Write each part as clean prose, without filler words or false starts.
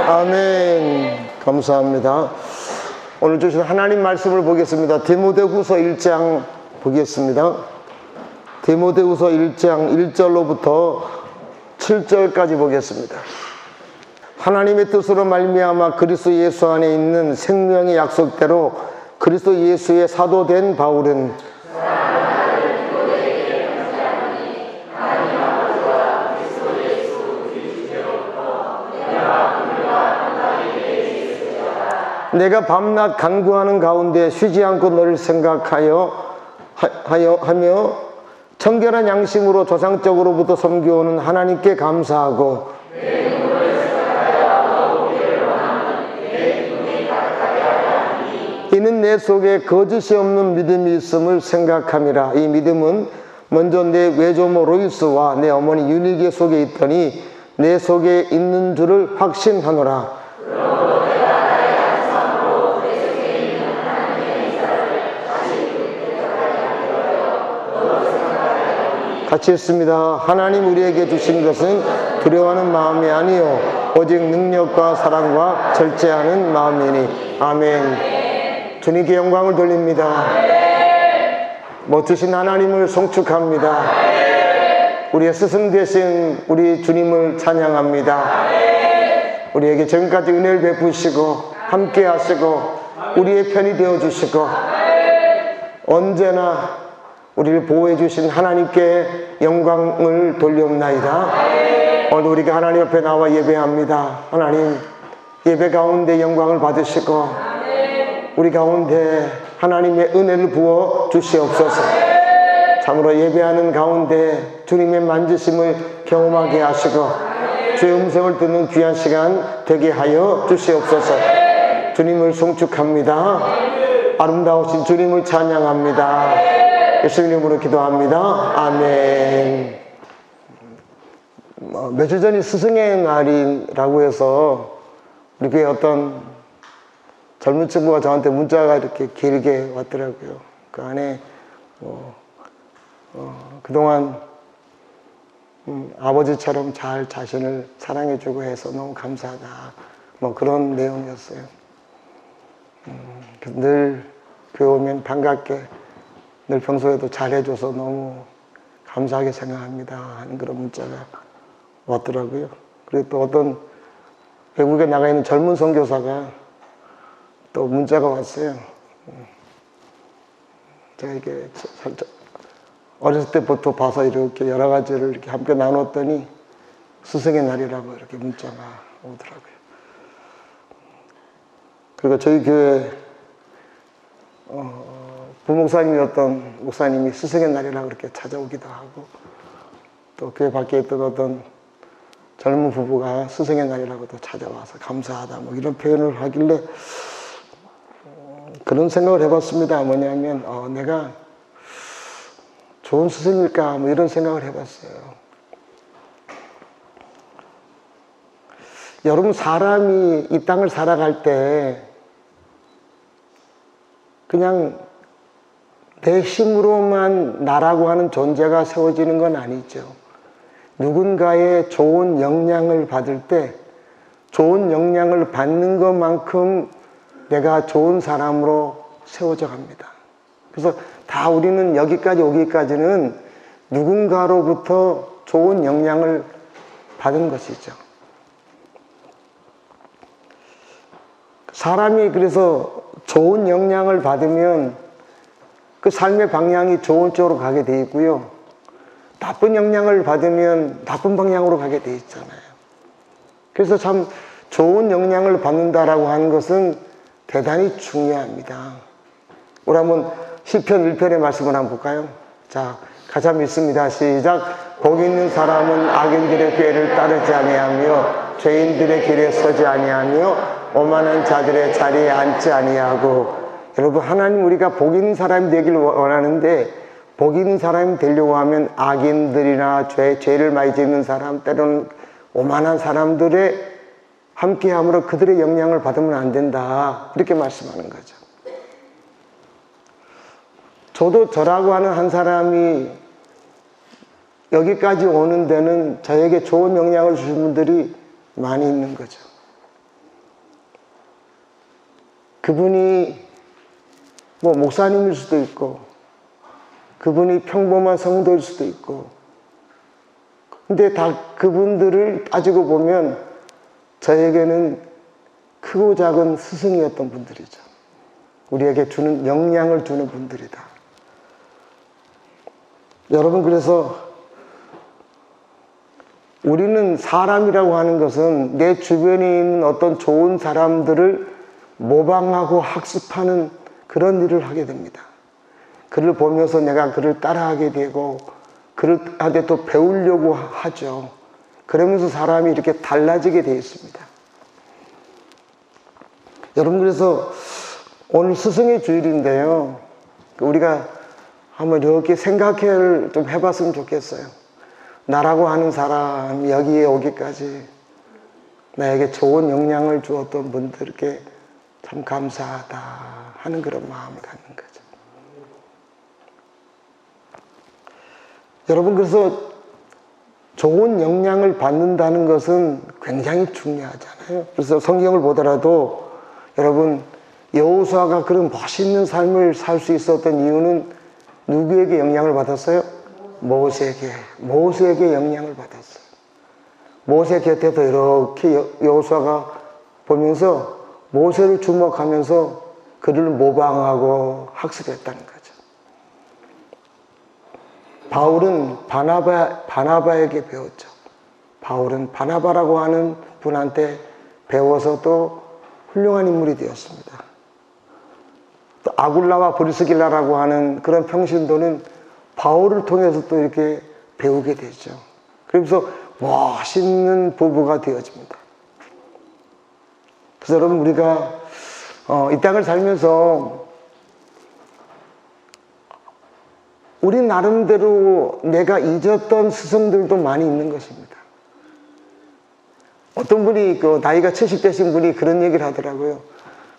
아멘. 감사합니다. 오늘 주신 하나님 말씀을 보겠습니다. 디모데후서 1장 보겠습니다. 디모데후서 1장 1절로부터 7절까지 보겠습니다. 하나님의 뜻으로 말미암아 그리스도 예수 안에 있는 생명의 약속대로 그리스도 예수의 사도된 바울은 내가 밤낮 간구하는 가운데 쉬지 않고 너를 생각하며 청결한 양심으로 조상적으로부터 섬겨오는 하나님께 감사하고 이는 내 속에 거짓이 없는 믿음이 있음을 생각함이라. 이 믿음은 먼저 내 외조모 로이스와 내 어머니 유니게 속에 있더니 내 속에 있는 줄을 확신하노라. 같이 읽습니다. 하나님 우리에게 주신 것은 두려워하는 마음이 아니요 오직 능력과 사랑과 절제하는 마음이니. 아멘. 주님께 영광을 돌립니다. 멋지신 하나님을 송축합니다. 우리의 스승 되신 우리 주님을 찬양합니다. 우리에게 지금까지 은혜를 베푸시고 함께 하시고 우리의 편이 되어주시고 언제나 우리를 보호해 주신 하나님께 영광을 돌려옵나이다. 오늘 우리가 하나님 앞에 나와 예배합니다. 하나님 예배 가운데 영광을 받으시고 우리 가운데 하나님의 은혜를 부어 주시옵소서. 참으로 예배하는 가운데 주님의 만지심을 경험하게 하시고 주의 음성을 듣는 귀한 시간 되게 하여 주시옵소서. 주님을 송축합니다. 아름다우신 주님을 찬양합니다. 예수님 이름으로 기도합니다. 아멘. 며칠 전이 스승의 날이라고 해서 우리 교회 어떤 젊은 친구가 저한테 문자가 이렇게 길게 왔더라고요. 그 안에 그동안 아버지처럼 잘 자신을 사랑해주고 해서 너무 감사하다. 그런 내용이었어요. 늘 교회 오면 반갑게 늘 평소에도 잘해줘서 너무 감사하게 생각합니다 하는 그런 문자가 왔더라고요. 그리고 또 어떤 외국에 나가 있는 젊은 선교사가 또 문자가 왔어요. 제가 이게 살짝 어렸을 때부터 봐서 이렇게 여러 가지를 이렇게 함께 나눴더니 스승의 날이라고 이렇게 문자가 오더라고요. 그리고 저희 교회 부목사님이었던 목사님이 스승의 날이라고 그렇게 찾아오기도 하고 또 교회 밖에 있던 어떤 젊은 부부가 스승의 날이라고 또 찾아와서 감사하다 이런 표현을 하길래 그런 생각을 해봤습니다. 뭐냐면 내가 좋은 스승일까 이런 생각을 해봤어요. 여러분 사람이 이 땅을 살아갈 때 그냥 내 힘으로만 나라고 하는 존재가 세워지는 건 아니죠. 누군가의 좋은 영향을 받을 때 좋은 영향을 받는 것만큼 내가 좋은 사람으로 세워져 갑니다. 그래서 다 우리는 여기까지 오기까지는 누군가로부터 좋은 영향을 받은 것이죠. 사람이 그래서 좋은 영향을 받으면 그 삶의 방향이 좋은 쪽으로 가게 돼 있고요. 나쁜 영향을 받으면 나쁜 방향으로 가게 돼 있잖아요. 그래서 참 좋은 영향을 받는다라고 하는 것은 대단히 중요합니다. 우리 한번 시편 1편의 말씀을 한번 볼까요? 자, 같이 한번 읽습니다. 시작. 복 있는 사람은 악인들의 꾀를 따르지 아니하며 죄인들의 길에 서지 아니하며 오만한 자들의 자리에 앉지 아니하고. 여러분 하나님 우리가 복 있는 사람이 되기를 원하는데 복 있는 사람이 되려고 하면 악인들이나 죄를 많이 짓는 사람 때로는 오만한 사람들의 함께함으로 그들의 영향을 받으면 안 된다 이렇게 말씀하는 거죠. 저도 저라고 하는 한 사람이 여기까지 오는 데는 저에게 좋은 영향을 주신 분들이 많이 있는 거죠. 그분이 뭐 목사님일 수도 있고, 그분이 평범한 성도일 수도 있고, 근데 다 그분들을 따지고 보면 저에게는 크고 작은 스승이었던 분들이죠. 우리에게 주는 영향을 주는 분들이다. 여러분, 그래서 우리는 사람이라고 하는 것은 내 주변에 있는 어떤 좋은 사람들을 모방하고 학습하는 그런 일을 하게 됩니다. 그를 보면서 내가 그를 따라하게 되고 그한테 또 배우려고 하죠. 그러면서 사람이 이렇게 달라지게 되어 있습니다. 여러분, 그래서 오늘 스승의 주일인데요, 우리가 한번 이렇게 생각을 좀 해봤으면 좋겠어요. 나라고 하는 사람이 여기에 오기까지 나에게 좋은 영향을 주었던 분들께 참 감사하다 하는 그런 마음을 갖는 거죠. 여러분, 그래서 좋은 영향을 받는다는 것은 굉장히 중요하잖아요. 그래서 성경을 보더라도 여러분, 여호수아가 그런 멋있는 삶을 살 수 있었던 이유는 누구에게 영향을 받았어요? 모세에게 영향을 받았어요. 모세 곁에서 이렇게 여호수아가 보면서 모세를 주목하면서 그를 모방하고 학습했다는 거죠. 바울은 바나바에게 배웠죠. 바울은 바나바라고 하는 분한테 배워서 또 훌륭한 인물이 되었습니다. 또 아굴라와 브리스길라라고 하는 그런 평신도는 바울을 통해서 또 이렇게 배우게 되죠. 그러면서 멋있는 부부가 되어집니다. 그래서 여러분, 우리가 이 땅을 살면서 우리 나름대로 내가 잊었던 스승들도 많이 있는 것입니다. 어떤 분이 나이가 70 되신 분이 그런 얘기를 하더라고요.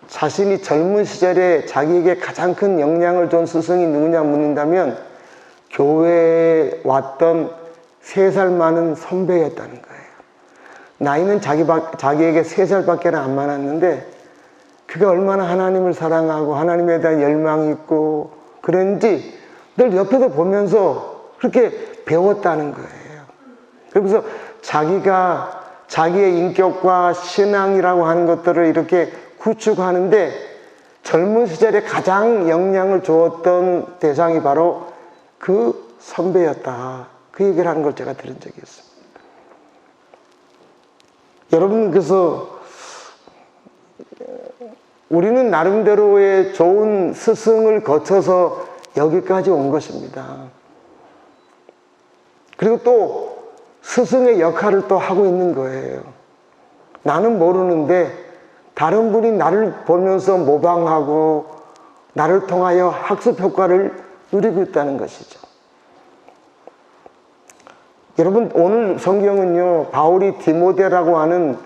자신이 젊은 시절에 자기에게 가장 큰 영향을 준 스승이 누구냐 묻는다면 교회에 왔던 3살 많은 선배였다는 거예요. 나이는 자기에게 3살밖에 안 많았는데 그가 얼마나 하나님을 사랑하고 하나님에 대한 열망이 있고 그런지 늘 옆에서 보면서 그렇게 배웠다는 거예요. 그러면서 자기가 자기의 인격과 신앙이라고 하는 것들을 이렇게 구축하는데 젊은 시절에 가장 영향을 주었던 대상이 바로 그 선배였다. 그 얘기를 하는 걸 제가 들은 적이 있습니다. 여러분, 그래서 우리는 나름대로의 좋은 스승을 거쳐서 여기까지 온 것입니다. 그리고 또 스승의 역할을 또 하고 있는 거예요. 나는 모르는데 다른 분이 나를 보면서 모방하고 나를 통하여 학습 효과를 누리고 있다는 것이죠. 여러분, 오늘 성경은요, 바울이 디모데라고 하는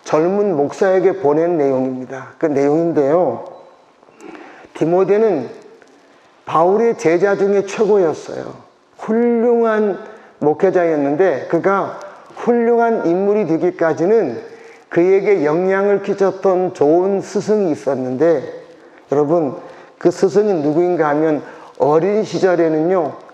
젊은 목사에게 보낸 내용입니다. 그 내용인데요, 디모데는 바울의 제자 중에 최고였어요. 훌륭한 목회자였는데 그가 훌륭한 인물이 되기까지는 그에게 영향을 끼쳤던 좋은 스승이 있었는데, 여러분, 그 스승이 누구인가 하면 어린 시절에는요,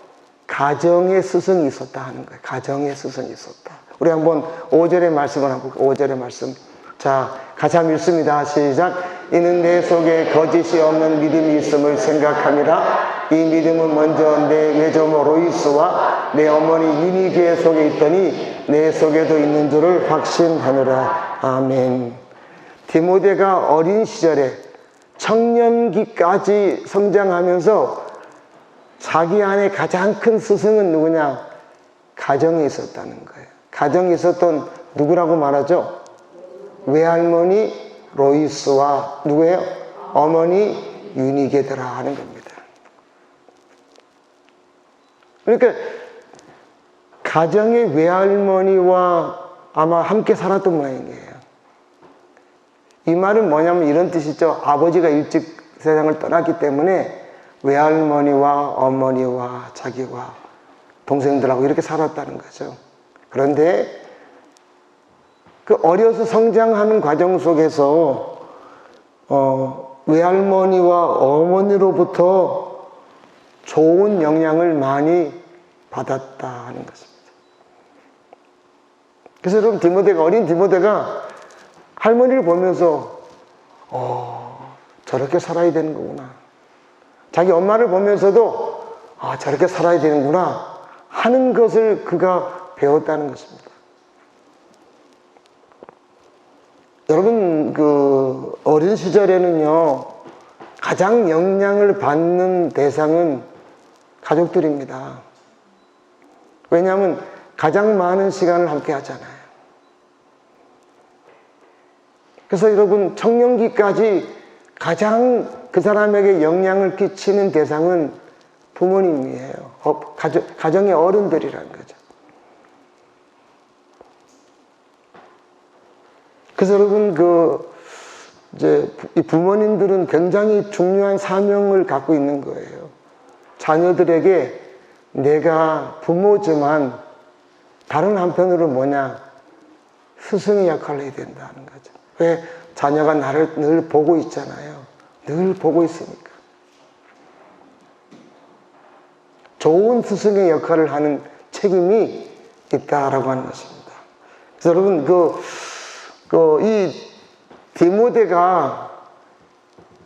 가정의 스승이 있었다 하는 거예요. 가정의 스승이 있었다. 우리 한번 5절의 말씀을 한번 볼까요? 5절의 말씀. 자, 같이 한번 읽습니다. 시작. 이는 내 속에 거짓이 없는 믿음이 있음을 생각함이라. 이 믿음은 먼저 내 외조모 로이스와 내 어머니 유니게 속에 있더니 내 속에도 있는 줄을 확신하노라. 아멘. 디모데가 어린 시절에 청년기까지 성장하면서 자기 안에 가장 큰 스승은 누구냐? 가정에 있었다는 거예요. 가정에 있었던 누구라고 말하죠? 외할머니 로이스와 누구예요? 어머니 유니게더라 하는 겁니다. 그러니까 가정의 외할머니와 아마 함께 살았던 모양이에요. 이 말은 뭐냐면 이런 뜻이죠. 아버지가 일찍 세상을 떠났기 때문에 외할머니와 어머니와 자기와 동생들하고 이렇게 살았다는 거죠. 그런데 그 어려서 성장하는 과정 속에서 외할머니와 어머니로부터 좋은 영향을 많이 받았다 하는 것입니다. 그래서 여러분, 어린 디모데가 할머니를 보면서 저렇게 살아야 되는 거구나, 자기 엄마를 보면서도 저렇게 살아야 되는구나 하는 것을 그가 배웠다는 것입니다. 여러분, 어린 시절에는요, 가장 영향을 받는 대상은 가족들입니다. 왜냐하면 가장 많은 시간을 함께 하잖아요. 그래서 여러분, 청년기까지 가장 그 사람에게 영향을 끼치는 대상은 부모님이에요. 가정의 어른들이라는 거죠. 그래서 여러분, 이제 이 부모님들은 굉장히 중요한 사명을 갖고 있는 거예요. 자녀들에게 내가 부모지만 다른 한편으로 스승의 역할을 해야 된다는 거죠. 왜? 자녀가 나를 늘 보고 있잖아요. 늘 보고 있으니까. 좋은 스승의 역할을 하는 책임이 있다라고 하는 것입니다. 그래서 여러분, 이 디모데가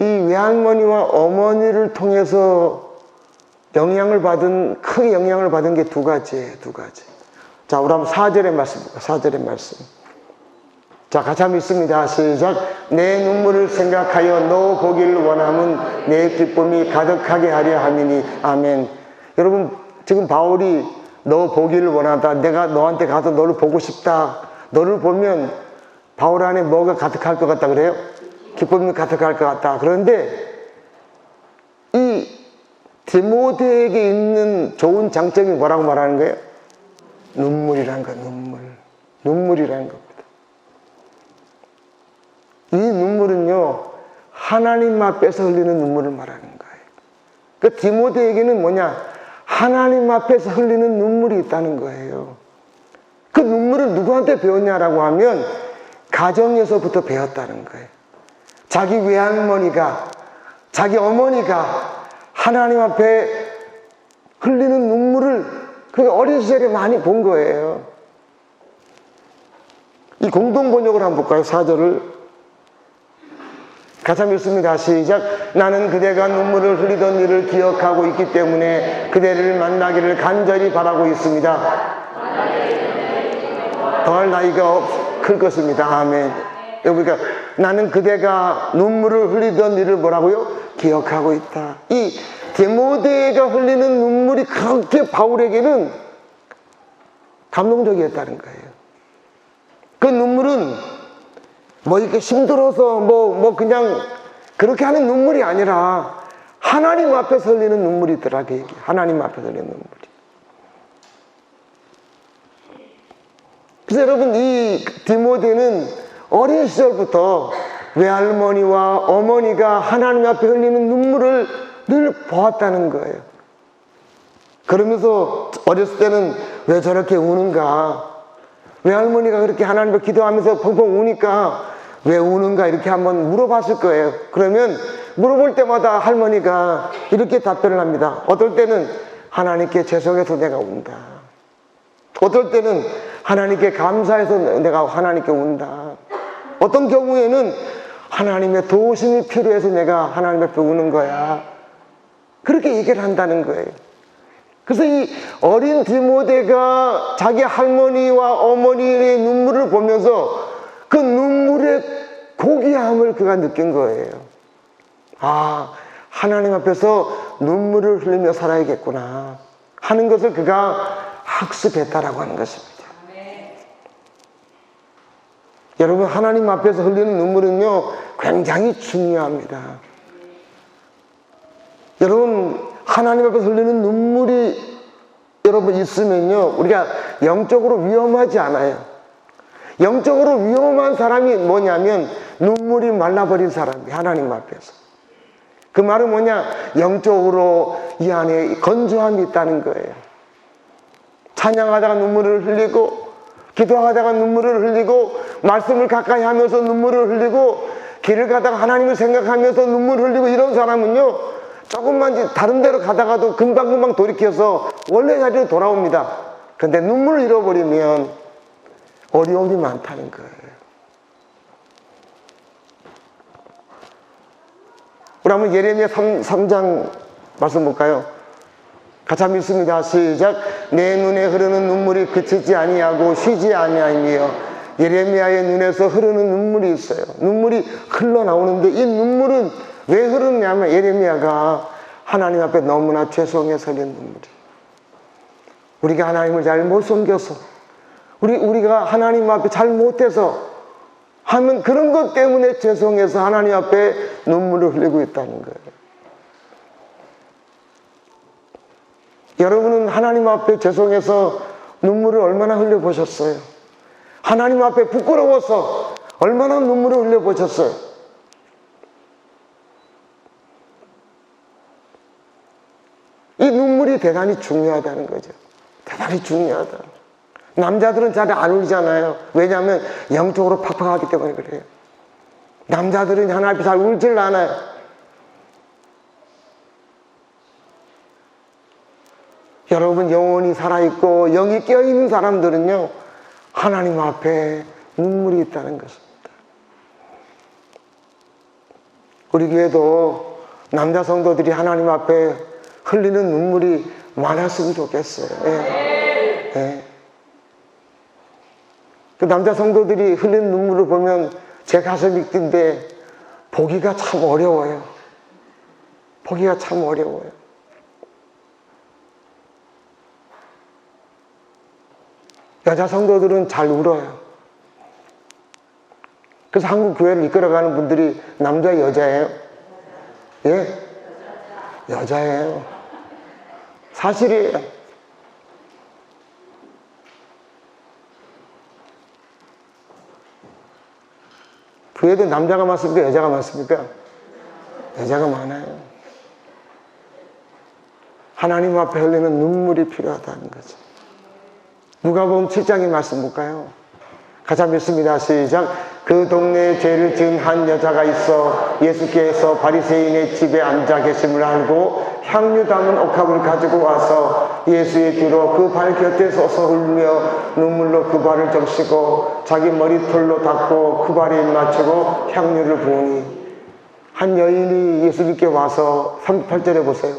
이 외할머니와 어머니를 통해서 크게 영향을 받은 게 두 가지예요, 두 가지. 자, 우리 한번 4절의 말씀 볼까요? 4절의 말씀. 자, 같이 한번 읽습니다. 시작. 내 눈물을 생각하여 너 보기를 원함은 내 기쁨이 가득하게 하려 함이니. 아멘. 여러분, 지금 바울이 너 보기를 원하다, 내가 너한테 가서 너를 보고 싶다, 너를 보면 바울 안에 뭐가 가득할 것 같다 그래요? 기쁨이 가득할 것 같다. 그런데 이 디모데에게 있는 좋은 장점이 뭐라고 말하는 거예요? 눈물이라는 거, 눈물이라는 겁니다. 이 눈물은요, 하나님 앞에서 흘리는 눈물을 말하는 거예요. 그 디모데에게는 하나님 앞에서 흘리는 눈물이 있다는 거예요. 그 눈물을 누구한테 배웠냐라고 하면 가정에서부터 배웠다는 거예요. 자기 외할머니가, 자기 어머니가 하나님 앞에 흘리는 눈물을 그 어린 시절에 많이 본 거예요. 이 공동 번역을 한번 볼까요? 4절을 같이 한번 읽습니다. 시작. 나는 그대가 눈물을 흘리던 일을 기억하고 있기 때문에 그대를 만나기를 간절히 바라고 있습니다. 더할 나이가 클 것입니다. 아멘. 그러니까 나는 그대가 눈물을 흘리던 일을 뭐라고요? 기억하고 있다. 이 디모데가 흘리는 눈물이 그렇게 바울에게는 감동적이었다는 거예요. 그 눈물은 이렇게 힘들어서 그냥 그렇게 하는 눈물이 아니라 하나님 앞에서 흘리는 눈물이더라. 그 얘기. 하나님 앞에서 흘리는 눈물이. 그래서 여러분, 이 디모데는 어린 시절부터 외할머니와 어머니가 하나님 앞에 흘리는 눈물을 늘 보았다는 거예요. 그러면서 어렸을 때는 왜 저렇게 우는가, 외할머니가 그렇게 하나님 앞에 기도하면서 펑펑 우니까 왜 우는가 이렇게 한번 물어봤을 거예요. 그러면 물어볼 때마다 할머니가 이렇게 답변을 합니다. 어떨 때는 하나님께 죄송해서 내가 운다. 어떨 때는 하나님께 감사해서 내가 하나님께 운다. 어떤 경우에는 하나님의 도우심이 필요해서 내가 하나님 앞에 우는 거야. 그렇게 얘기를 한다는 거예요. 그래서 이 어린 디모데가 자기 할머니와 어머니의 눈물을 보면서 그 눈물의 고귀함을 그가 느낀 거예요. 하나님 앞에서 눈물을 흘리며 살아야겠구나 하는 것을 그가 학습했다라고 하는 것입니다. 여러분, 하나님 앞에서 흘리는 눈물은요, 굉장히 중요합니다. 여러분, 하나님 앞에서 흘리는 눈물이 여러분 있으면요, 우리가 영적으로 위험하지 않아요. 영적으로 위험한 사람이 뭐냐면 눈물이 말라버린 사람이 하나님 앞에서. 그 말은 영적으로 이 안에 건조함이 있다는 거예요. 찬양하다가 눈물을 흘리고, 기도하다가 눈물을 흘리고, 말씀을 가까이 하면서 눈물을 흘리고, 길을 가다가 하나님을 생각하면서 눈물 흘리고 이런 사람은요, 조금만 다른 데로 가다가도 금방금방 돌이켜서 원래 자리로 돌아옵니다. 그런데 눈물을 잃어버리면 어려움이 많다는 거예요. 우리 한번 예레미야 3장 말씀 볼까요? 같이 한번 읽습니다. 시작. 내 눈에 흐르는 눈물이 그치지 아니하고 쉬지 아니하며. 예레미야의 눈에서 흐르는 눈물이 있어요. 눈물이 흘러나오는데 이 눈물은 왜 흐르냐면 예레미야가 하나님 앞에 너무나 죄송해서 흘린 눈물이에요. 우리가 하나님을 잘 못 섬겨서, 우리가 하나님 앞에 잘 못해서 하면 그런 것 때문에 죄송해서 하나님 앞에 눈물을 흘리고 있다는 거예요. 여러분은 하나님 앞에 죄송해서 눈물을 얼마나 흘려보셨어요? 하나님 앞에 부끄러워서 얼마나 눈물을 흘려보셨어요? 이 눈물이 대단히 중요하다는 거죠. 대단히 중요하다. 남자들은 잘 안 울잖아요. 왜냐하면 영적으로 팍팍하기 때문에 그래요. 남자들은 하나님 앞에 잘 울질 않아요. 여러분, 영혼이 살아있고 영이 깨어있는 사람들은요, 하나님 앞에 눈물이 있다는 것입니다. 우리 교회도 남자 성도들이 하나님 앞에 흘리는 눈물이 많았으면 좋겠어요. 예. 예. 그 남자 성도들이 흘리는 눈물을 보면 제 가슴이 뛴데 보기가 참 어려워요. 보기가 참 어려워요. 여자 성도들은 잘 울어요. 그래서 한국 교회를 이끌어가는 분들이 남자 여자예요? 예? 여자예요. 사실이에요. 교회도 남자가 많습니까? 여자가 많습니까? 여자가 많아요. 하나님 앞에 흘리는 눈물이 필요하다는 거죠. 누가복음 7장의 말씀 볼까요? 같이 한번 읽습니다. 시작. 그 동네에 죄를 지은 한 여자가 있어 예수께서 바리새인의 집에 앉아 계심을 알고 향유 담은 옥합을 가지고 와서 예수의 뒤로 그 발 곁에 서서 울며 눈물로 그 발을 적시고 자기 머리털로 닦고 그 발에 입 맞추고 향유를 부으니, 한 여인이 예수님께 와서 38절에 보세요.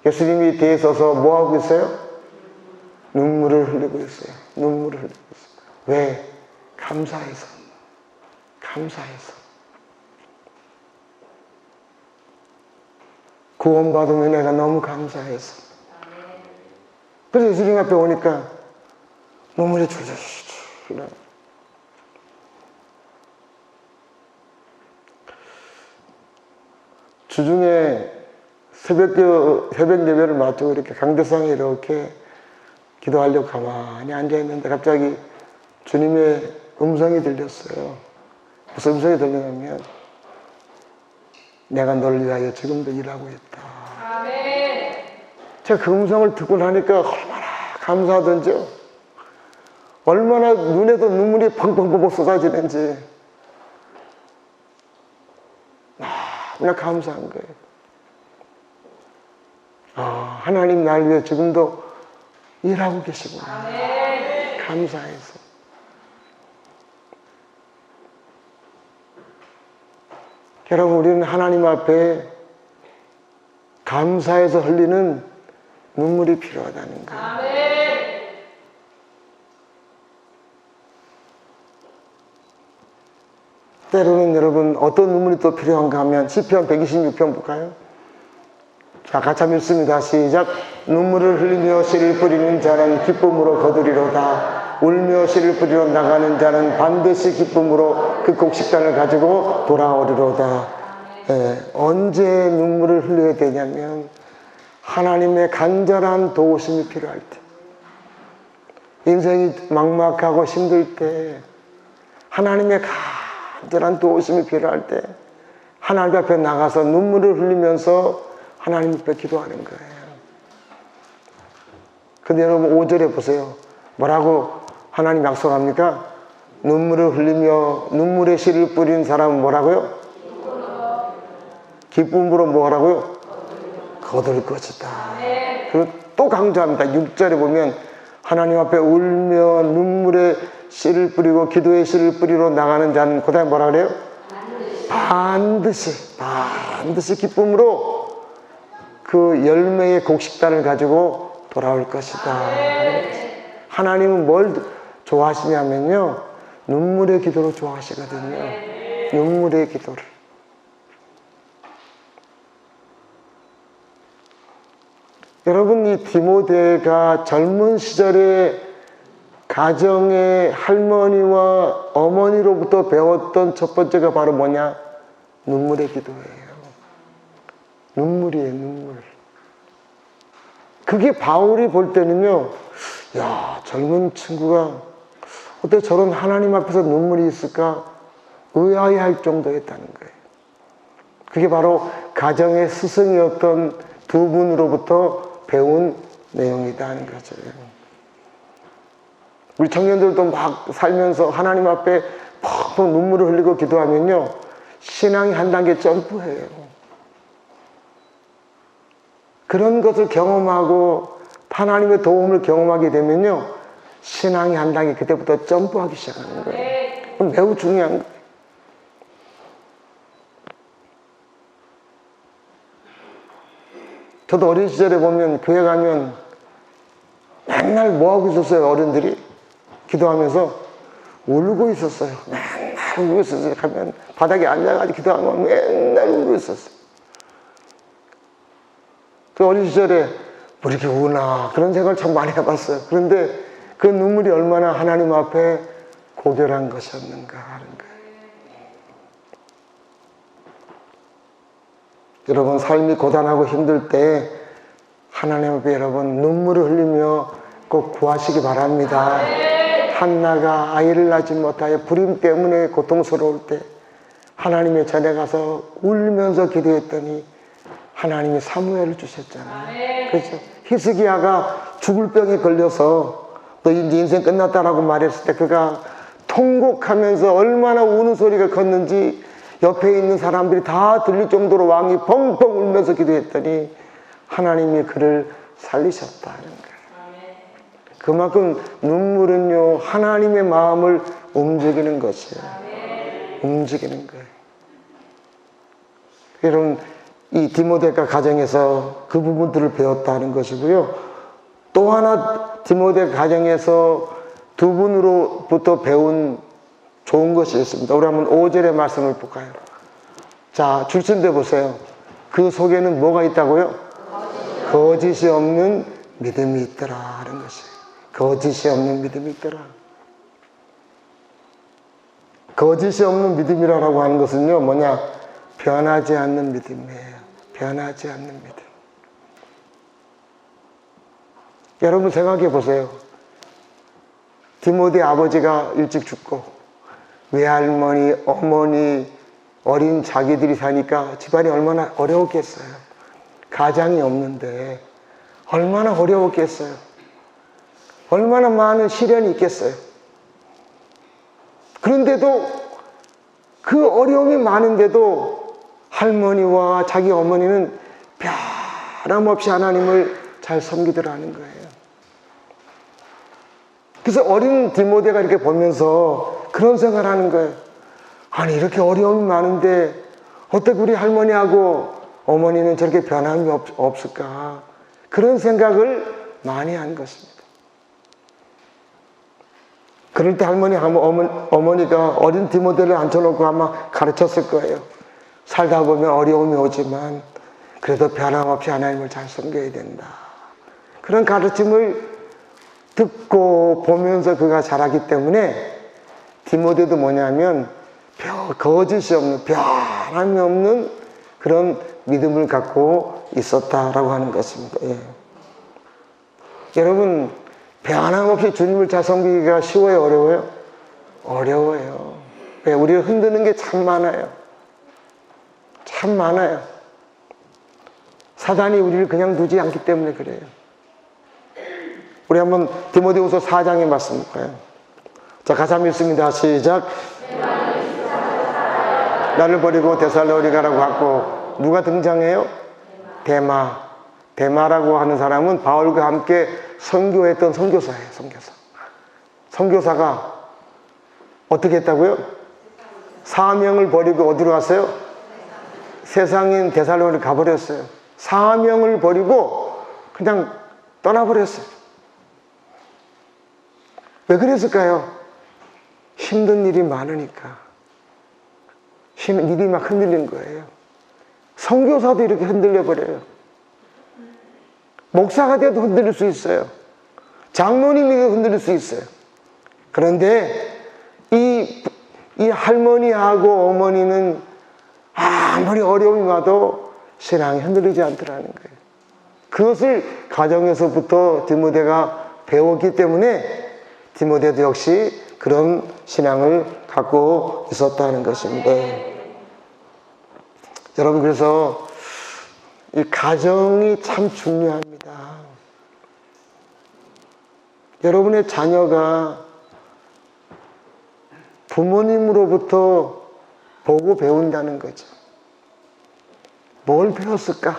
예수님이 뒤에 서서 뭐하고 있어요? 눈물을 흘리고 있어요. 눈물을 흘리고 있어요. 왜? 감사해서. 감사해서. 구원받은 은혜가 너무 감사해서. 그래서 예수님 앞에 오니까 눈물이 줄줄 흘러요. 주중에 새벽 예배를 마치고 이렇게 강대상에 이렇게 기도하려고 가만히 앉아있는데 갑자기 주님의 음성이 들렸어요. 무슨 음성이 들리냐면, 내가 너를 위하여 지금도 일하고 있다. 아멘. 제가 그 음성을 듣고 나니까 얼마나 감사하던지요. 얼마나 눈에도 눈물이 펑펑펑 쏟아지는지 너무나 감사한 거예요. 하나님 날 위해 지금도 일하고 계시구나. 아멘. 감사해서. 여러분, 우리는 하나님 앞에 감사해서 흘리는 눈물이 필요하다는 거예요. 아멘. 때로는 여러분 어떤 눈물이 또 필요한가 하면 시편 126편 볼까요? 자, 같이 한번 읽습니다. 시작. 눈물을 흘리며 씨를 뿌리는 자는 기쁨으로 거두리로다. 울며 씨를 뿌리러 나가는 자는 반드시 기쁨으로 그 곡식단을 가지고 돌아오리로다. 언제 눈물을 흘려야 되냐면 하나님의 간절한 도우심이 필요할 때, 인생이 막막하고 힘들 때, 하나님의 간절한 도우심이 필요할 때 하나님 앞에 나가서 눈물을 흘리면서 하나님 앞에 기도하는 거예요. 근데 여러분 5절에 보세요. 뭐라고 하나님 약속합니까? 눈물을 흘리며 눈물의 씨를 뿌리는 사람은 뭐라고요? 기쁨으로 뭐 하라고요? 거둘 것이다. 그리고 또 강조합니다. 6절에 보면 하나님 앞에 울며 눈물의 씨를 뿌리고 기도의 씨를 뿌리러 나가는 자는 그 다음에 뭐라 그래요? 반드시 기쁨으로 그 열매의 곡식단을 가지고 돌아올 것이다. 하나님은 뭘 좋아하시냐면요, 눈물의 기도로 좋아하시거든요. 눈물의 기도를. 여러분, 이 디모데가 젊은 시절에 가정의 할머니와 어머니로부터 배웠던 첫 번째가 바로 뭐냐? 눈물의 기도예요. 눈물이에요, 눈물. 그게 바울이 볼 때는요, 야, 젊은 친구가 어떻게 저런 하나님 앞에서 눈물이 있을까? 의아해할 정도였다는 거예요. 그게 바로 가정의 스승이었던 두 분으로부터 배운 내용이다 하는 거죠. 우리 청년들도 막 살면서 하나님 앞에 펑펑 눈물을 흘리고 기도하면요, 신앙이 한 단계 점프해요. 그런 것을 경험하고 하나님의 도움을 경험하게 되면요, 신앙이 한 단계 그때부터 점프하기 시작하는 거예요. 매우 중요한 거예요. 저도 어린 시절에 보면 교회 가면 맨날 뭐하고 있었어요? 어른들이 기도하면서 울고 있었어요. 맨날 울고 있었어요. 가면 바닥에 앉아가지고 기도하면 맨날 울고 있었어요. 그 어린 시절에 뭐 이렇게 우나 그런 생각을 참 많이 해봤어요. 그런데 그 눈물이 얼마나 하나님 앞에 고결한 것이었는가 하는 거예요. 여러분, 삶이 고단하고 힘들 때 하나님 앞에 여러분 눈물을 흘리며 꼭 구하시기 바랍니다. 한나가 아이를 낳지 못하여 불임 때문에 고통스러울 때 하나님의 전에 가서 울면서 기도했더니 하나님이 사무엘을 주셨잖아요. 그렇죠? 히스기야가 죽을 병에 걸려서 너 이제 인생 끝났다라고 말했을 때 그가 통곡하면서 얼마나 우는 소리가 컸는지 옆에 있는 사람들이 다 들릴 정도로 왕이 펑펑 울면서 기도했더니 하나님이 그를 살리셨다는 거예요. 그만큼 눈물은요, 하나님의 마음을 움직이는 것이에요. 움직이는 거예요. 여러분, 이 디모데가 가정에서 그 부분들을 배웠다는 것이고요. 또 하나 디모데 가정에서 두 분으로부터 배운 좋은 것이 있습니다. 우리 한번 5절의 말씀을 볼까요? 자, 줄쓴데 보세요. 그 속에는 뭐가 있다고요? 거짓이 없는 믿음이 있더라 하는 것이에요. 거짓이 없는 믿음이 있더라. 거짓이 없는 믿음이라고 하는 것은요, 뭐냐? 변하지 않는 믿음이에요. 변하지 않는 믿음. 여러분 생각해 보세요. 디모데 아버지가 일찍 죽고 외할머니, 어머니, 어린 자기들이 사니까 집안이 얼마나 어려웠겠어요. 가장이 없는데 얼마나 어려웠겠어요. 얼마나 많은 시련이 있겠어요. 그런데도 그 어려움이 많은데도 할머니와 자기 어머니는 변함없이 하나님을 잘 섬기더라는 거예요. 그래서 어린 디모데가 이렇게 보면서 그런 생각을 하는 거예요. 아니, 이렇게 어려움이 많은데 어떻게 우리 할머니하고 어머니는 저렇게 변함이 없을까? 그런 생각을 많이 한 것입니다. 그럴 때 어머니가 어린 디모데를 앉혀놓고 아마 가르쳤을 거예요. 살다 보면 어려움이 오지만 그래도 변함없이 하나님을 잘 섬겨야 된다. 그런 가르침을 듣고 보면서 그가 자라기 때문에 디모데도 뭐냐면 거짓이 없는, 변함이 없는 그런 믿음을 갖고 있었다라고 하는 것입니다. 예. 여러분, 변함없이 주님을 잘 섬기기가 쉬워요, 어려워요? 어려워요. 왜? 우리를 흔드는 게 참 많아요. 참 많아요. 사단이 우리를 그냥 두지 않기 때문에 그래요. 우리 한번 디모데후서 4장의 말씀 볼까요? 자, 같이 한번 읽습니다. 시작. 나를 버리고 데살로니가라고 하고 누가 등장해요? 데마. 데마라고 하는 사람은 바울과 함께 선교했던 선교사예요. 선교사가 어떻게 했다고요? 사명을 버리고 어디로 갔어요? 세상인 데살로니가 가버렸어요. 사명을 버리고 그냥 떠나버렸어요. 왜 그랬을까요? 힘든 일이 많으니까. 일이 막 흔들린 거예요. 선교사도 이렇게 흔들려 버려요. 목사가 돼도 흔들릴 수 있어요. 장로님이 흔들릴 수 있어요. 그런데 이 할머니하고 어머니는 아무리 어려움이 와도 신앙이 흔들리지 않더라는 거예요. 그것을 가정에서부터 디모데가 배웠기 때문에 디모데도 역시 그런 신앙을 갖고 있었다는 것입니다. 여러분, 그래서 이 가정이 참 중요합니다. 여러분의 자녀가 부모님으로부터 보고 배운다는 거죠. 뭘 배웠을까?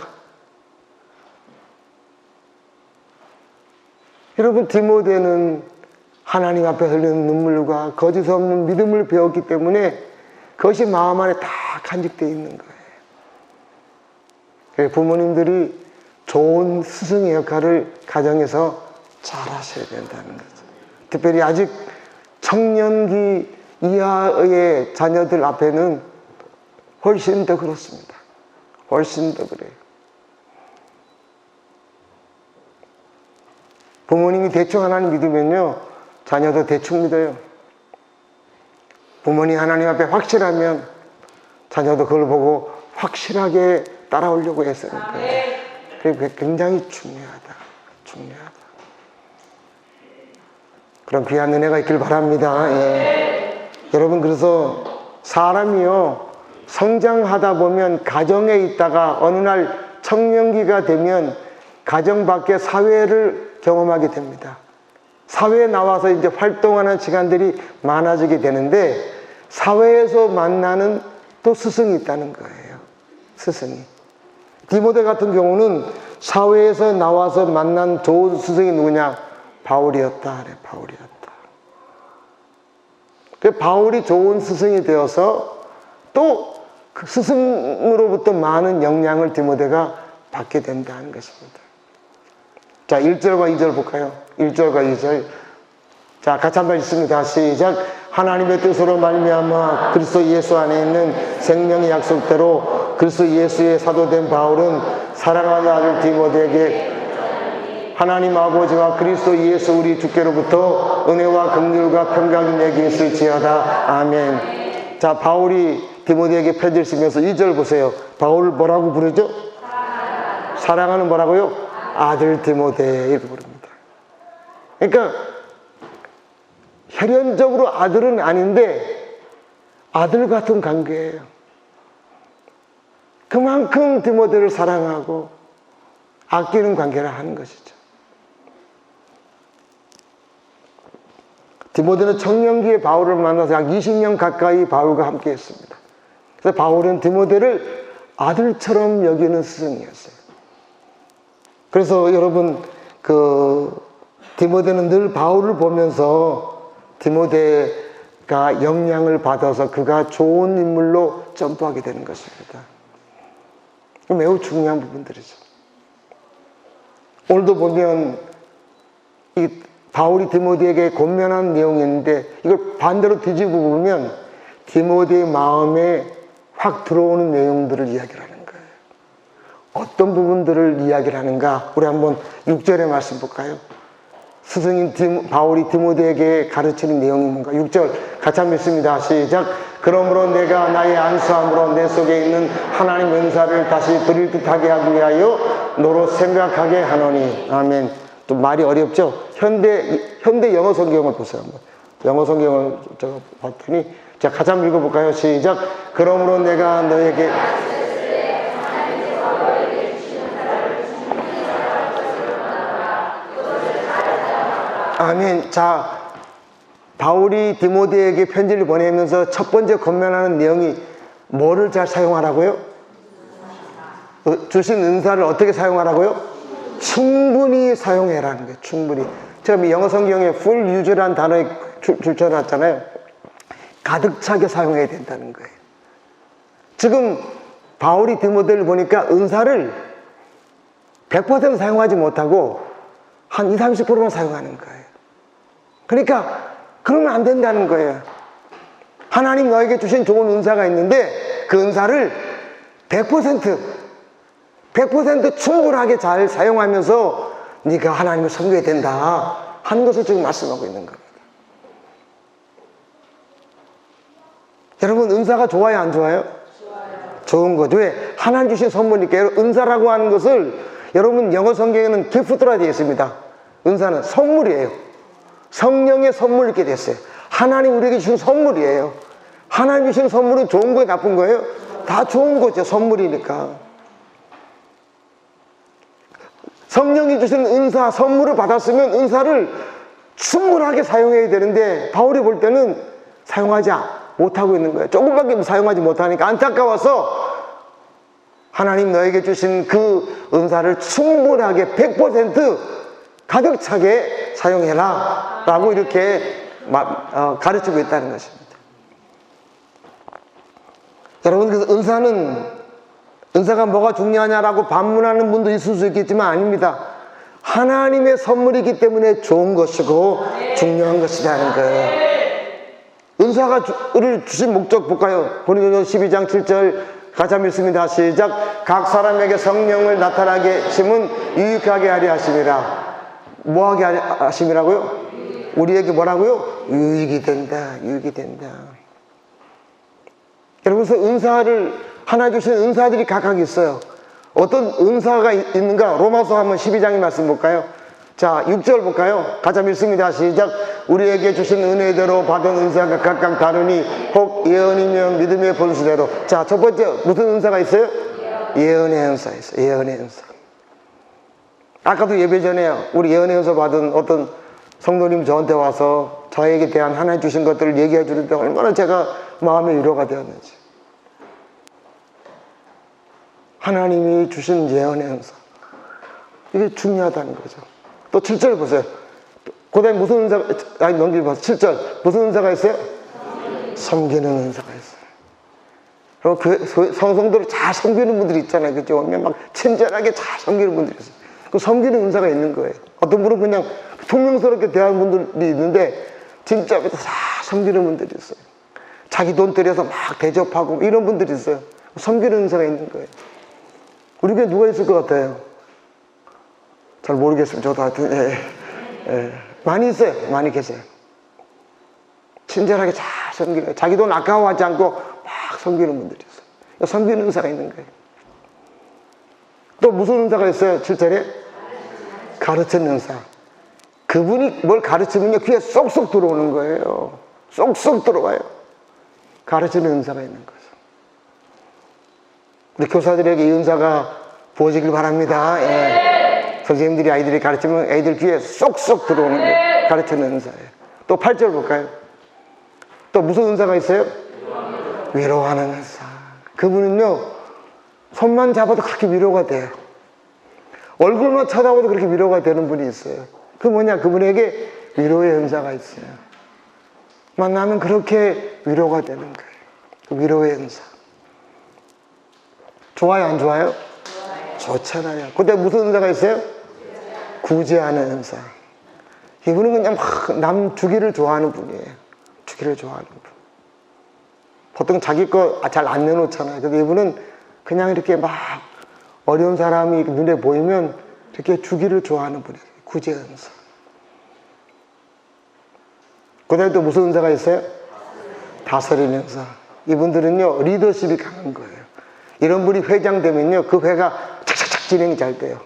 여러분, 디모데는 하나님 앞에 흘리는 눈물과 거짓 없는 믿음을 배웠기 때문에 그것이 마음 안에 다 간직되어 있는 거예요. 부모님들이 좋은 스승의 역할을 가정에서 잘 하셔야 된다는 거죠. 특별히 아직 청년기 이하의 자녀들 앞에는 훨씬 더 그렇습니다. 훨씬 더 그래요. 부모님이 대충 하나님 믿으면요, 자녀도 대충 믿어요. 부모님 하나님 앞에 확실하면 자녀도 그걸 보고 확실하게 따라오려고 애쓰는 거예요. 그게 굉장히 중요하다. 그런 귀한 은혜가 있길 바랍니다. 예. 여러분, 그래서 사람이요, 성장하다 보면 가정에 있다가 어느 날 청년기가 되면 가정 밖에 사회를 경험하게 됩니다. 사회에 나와서 이제 활동하는 시간들이 많아지게 되는데 사회에서 만나는 또 스승이 있다는 거예요. 스승이. 디모데 같은 경우는 사회에서 나와서 만난 좋은 스승이 누구냐? 바울이었다. 그래, 바울이었다. 그 바울이 좋은 스승이 되어서 또 그 스승으로부터 많은 영향을 디모데가 받게 된다는 것입니다. 자, 1절과 2절 볼까요? 1절과 2절. 자, 같이 한번 읽습니다. 시작. 하나님의 뜻으로 말미암아 그리스도 예수 안에 있는 생명의 약속대로 그리스도 예수의 사도된 바울은 사랑하는 아들 디모데에게 하나님 아버지와 그리스도 예수 우리 주께로부터 은혜와 긍휼과 평강이 내게 있을지어다. 아멘. 자, 바울이 디모데에게 편지를 쓰면서 2절 보세요. 바울을 뭐라고 부르죠? 사랑하는 뭐라고요? 아들 디모데, 이렇게 부릅니다. 그러니까 혈연적으로 아들은 아닌데 아들 같은 관계예요. 그만큼 디모데를 사랑하고 아끼는 관계를 하는 것이죠. 디모데는 청년기에 바울을 만나서 약 20년 가까이 바울과 함께 했습니다. 그래서 바울은 디모데를 아들처럼 여기는 스승이었어요. 그래서 여러분, 디모데는 늘 바울을 보면서 디모데가 영향을 받아서 그가 좋은 인물로 점프하게 되는 것입니다. 매우 중요한 부분들이죠. 오늘도 보면 이 바울이 디모데에게 권면한 내용이 있는데 이걸 반대로 뒤집어 보면 디모데의 마음에 확 들어오는 내용들을 이야기를 하는 거예요. 어떤 부분들을 이야기를 하는가? 우리 한번 6절의 말씀 볼까요? 스승인 바울이 디모데에게 가르치는 내용이 뭔가? 6절 같이 한번 읽습니다. 시작. 그러므로 내가 나의 안수함으로 내 속에 있는 하나님 은사를 다시 드릴 듯하게 하기 위하여 너로 생각하게 하노니. 아멘. 좀 말이 어렵죠? 현대 영어 성경을 보세요. 한번. 영어 성경을 제가 봤더니, 자, 같이 한번 읽어볼까요? 시작. 그러므로 내가 너에게 아멘. 자, 바울이 디모데에게 편지를 보내면서 첫 번째 권면하는 내용이 뭐를 잘 사용하라고요? 주신 은사를 어떻게 사용하라고요? 충분히 사용해라는 거예요. 충분히. 제가 영어 성경에 full use라는 단어에 줄쳐놨잖아요. 가득 차게 사용해야 된다는 거예요. 지금 바울이 디모데를 보니까 은사를 100% 사용하지 못하고 한 20, 30%만 사용하는 거예요. 그러니까 그러면 안 된다는 거예요. 하나님 너에게 주신 좋은 은사가 있는데 그 은사를 100% 충분하게 잘 사용하면서 네가 하나님을 섬겨야 된다 하는 것을 지금 말씀하고 있는 겁니다. 여러분 은사가 좋아요 안 좋아요? 좋은 거죠. 왜? 하나님 주신 선물이니까. 은사라고 하는 것을 여러분 영어 성경에는 기프트라 되어 있습니다. 은사는 선물이에요. 성령의 선물 이렇게 됐어요. 하나님 우리에게 주신 선물이에요. 하나님 주신 선물은 좋은 거예요 나쁜 거예요? 다 좋은 거죠. 선물이니까. 성령이 주신 은사 선물을 받았으면 은사를 충분하게 사용해야 되는데 바울이 볼 때는 사용하지 못하고 있는 거예요. 조금밖에 사용하지 못하니까 안타까워서 하나님 너에게 주신 그 은사를 충분하게 100% 가득 차게 사용해라 라고 이렇게 가르치고 있다는 것입니다. 여러분 그래서 은사가 뭐가 중요하냐라고 반문하는 분도 있을 수 있겠지만 아닙니다. 하나님의 선물이기 때문에 좋은 것이고 중요한 것이라는 거예요. 은사를 주신 목적 볼까요? 고린도전서 12장 7절 같이 한번 읽습니다. 시작. 각 사람에게 성령을 나타나게 하심은 유익하게 하려 하심이라. 뭐하게 하심이라고요? 우리에게 뭐라고요? 유익이 된다. 유익이 된다. 여러분 그래서 은사를 하나 주신 은사들이 각각 있어요. 어떤 은사가 있는가? 로마서 한번 12장의 말씀 볼까요? 자 6절 볼까요? 같이 한번 읽습니다. 시작. 우리에게 주신 은혜대로 받은 은사가 각각 다르니 혹 예언이며 믿음의 본수대로. 자 첫 번째 무슨 은사가 있어요? 예언의 은사 있어요. 예언의 은사. 아까도 예배 전에 우리 예언의 은사 받은 어떤 성도님 저한테 와서 저에게 대한 하나님 주신 것들을 얘기해 주는데 얼마나 제가 마음의 위로가 되었는지. 하나님이 주신 예언의 은사 이게 중요하다는 거죠. 또 7절 보세요. 그 다음에 무슨 은사가, 넘기면서 7절 무슨 은사가 있어요? 섬기는 은사가 있어요. 그리고 그 성도를 잘 섬기는 분들이 있잖아요. 그죠? 막 친절하게 잘 섬기는 분들이 있어요. 그 섬기는 은사가 있는 거예요. 어떤 분은 그냥 통명스럽게 대하는 분들이 있는데 진짜 다 섬기는 분들이 있어요. 자기 돈 들여서 막 대접하고 이런 분들이 있어요. 섬기는 은사가 있는 거예요. 우리 교회 누가 있을 것 같아요? 잘 모르겠습니다. 저도 하여튼 많이 있어요. 많이 계세요. 친절하게 잘 섬기는, 자기 돈 아까워하지 않고 막 섬기는 분들이 있어요. 섬기는 은사가 있는 거예요. 또 무슨 은사가 있어요? 7절에 가르치는 은사. 그분이 뭘 가르치면요 귀에 쏙쏙 들어오는 거예요. 쏙쏙 들어와요. 가르치는 은사가 있는 거죠. 우리 교사들에게 이 은사가 부어지길 바랍니다. 예. 선생님들이 아이들이 가르치면 애들 귀에 쏙쏙 들어오는 거예요. 가르치는 은사예요. 또 8절 볼까요? 또 무슨 은사가 있어요? 위로하는 은사. 그분은요 손만 잡아도 그렇게 위로가 돼요. 얼굴만 쳐다봐도 그렇게 위로가 되는 분이 있어요. 그 뭐냐? 그분에게 위로의 은사가 있어요. 만나면 그렇게 위로가 되는 거예요. 그 위로의 은사. 좋아요 안 좋아요? 좋잖아요. 그때 무슨 은사가 있어요? 구제하는 은사. 이분은 그냥 막 남 주기를 좋아하는 분이에요. 주기를 좋아하는 분. 보통 자기 거 잘 안 내놓잖아요. 근데 이분은 그냥 이렇게 막 어려운 사람이 눈에 보이면 이렇게 주기를 좋아하는 분이에요. 구제 은사. 그 다음에 또 무슨 은사가 있어요? 다스리는 은사. 이분들은요 리더십이 강한 거예요. 이런 분이 회장 되면요 그 회가 착착착 진행이 잘 돼요.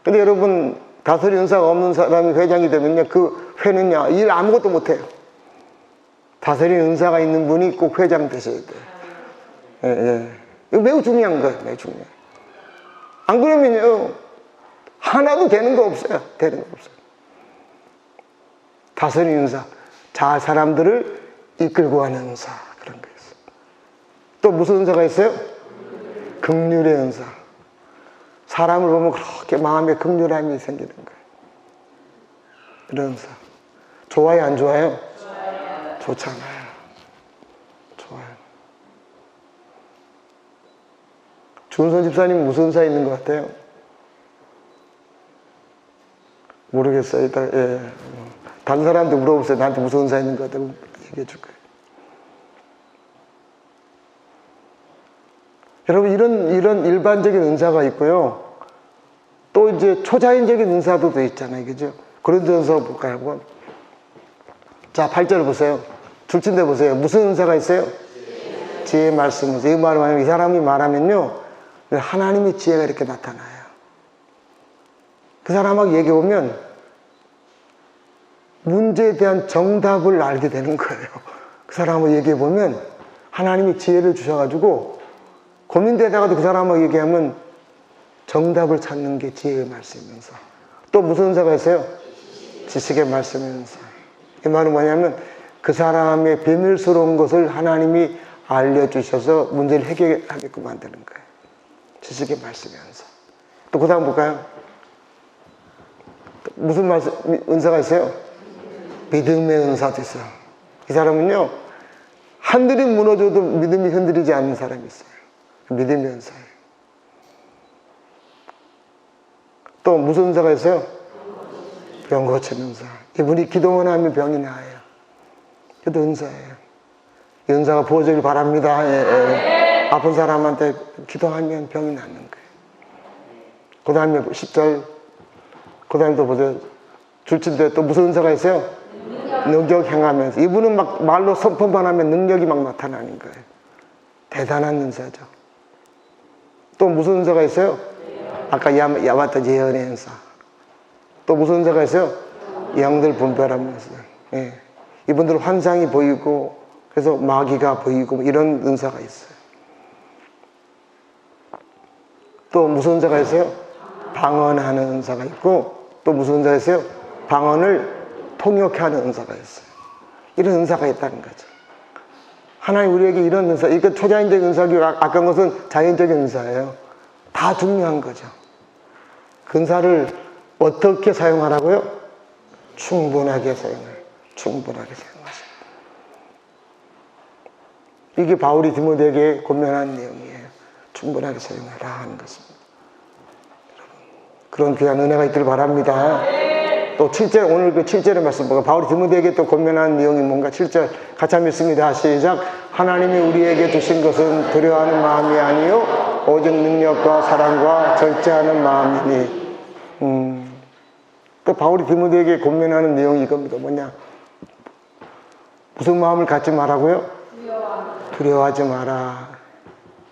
근데 여러분 다스리는 은사가 없는 사람이 회장이 되면요 그 회는요 일 아무것도 못해요. 다스리는 은사가 있는 분이 꼭 회장 되셔야 돼요. 예. 이거 매우 중요한 거예요. 매우 중요해요. 안 그러면요 하나도 되는 거 없어요. 되는 거 없어요. 다스리는 은사, 잘 사람들을 이끌고 가는 은사, 그런 거 있어요. 또 무슨 은사가 있어요? 긍휼의 은사. 사람을 보면 그렇게 마음에 긍휼함이 생기는 거예요. 이런 은사. 좋아요, 안 좋아요? 좋아요. 좋잖아요. 좋아요. 주은선 집사님 무슨 은사 있는 것 같아요? 모르겠어요. 일단, 예. 다른 사람한테 물어보세요. 나한테 무슨 은사 있는 것 같다고 얘기해 줄 거예요. 여러분, 이런 일반적인 은사가 있고요. 또 이제 초자연적인 은사도 돼 있잖아요. 그죠? 그런 은사 볼까요? 자, 8절 보세요. 줄친데 보세요. 무슨 은사가 있어요? 지혜의 말씀. 이 말을 하면, 이 사람이 말하면요. 하나님의 지혜가 이렇게 나타나요. 그 사람하고 얘기해보면 문제에 대한 정답을 알게 되는 거예요. 그 사람하고 얘기해보면 하나님이 지혜를 주셔가지고 고민되다가도 그 사람하고 얘기하면 정답을 찾는 게 지혜의 말씀이면서 또 무슨 은사가 있어요? 지식의 말씀이면서 이 말은 뭐냐면 그 사람의 비밀스러운 것을 하나님이 알려주셔서 문제를 해결하게끔 만드는 거예요. 지식의 말씀이면서 또 그 다음 볼까요? 무슨 말씀, 은사가 있어요? 믿음의 은사도 있어요. 이 사람은요, 하늘이 무너져도 믿음이 흔들리지 않는 사람이 있어요. 믿음의 은사예요. 또 무슨 은사가 있어요? 병 고치는 은사. 이분이 기도만 하면 병이 나아요. 그것도 은사예요. 이 은사가 부어지길 바랍니다. 예. 아픈 사람한테 기도하면 병이 낫는 거예요. 그 다음에 10절. 그 다음에 또 보세요. 줄친데 또 무슨 은사가 있어요? 능력 행하면서. 이분은 막 말로 선포만 하면 능력이 막 나타나는 거예요. 대단한 은사죠. 또 무슨 은사가 있어요? 아까 야왔던 예언의 은사. 또 무슨 은사가 있어요? 영들 분별하면서. 예. 이분들은 환상이 보이고 그래서 마귀가 보이고 이런 은사가 있어요. 또 무슨 은사가 있어요? 방언하는 은사가 있고 또 무슨 은사가 있어요? 방언을 통역하는 은사가 있어요. 이런 은사가 있다는 거죠. 하나님 우리에게 이런 은사, 이거 초자연적인 은사고 아까 것은 자연적인 은사예요. 다 중요한 거죠. 그 은사를 어떻게 사용하라고요? 충분하게 사용해요. 충분하게 사용하세요. 이게 바울이 디모데에게 권면한 내용이에요. 충분하게 사용하라 하는 것입니다. 그런 귀한 은혜가 있기를 바랍니다. 또 7절, 오늘 그 7절의 말씀 보고 바울이 디모데에게 또 권면한 내용이 뭔가 7절 같이 한번 읽습니다. 시작. 하나님이 우리에게 주신 것은 두려워하는 마음이 아니요 오직 능력과 사랑과 절제하는 마음이니. 또 바울이 디모데에게 권면하는 내용이 이겁니다. 뭐냐? 무슨 마음을 갖지 말라고요? 두려워하지 마라.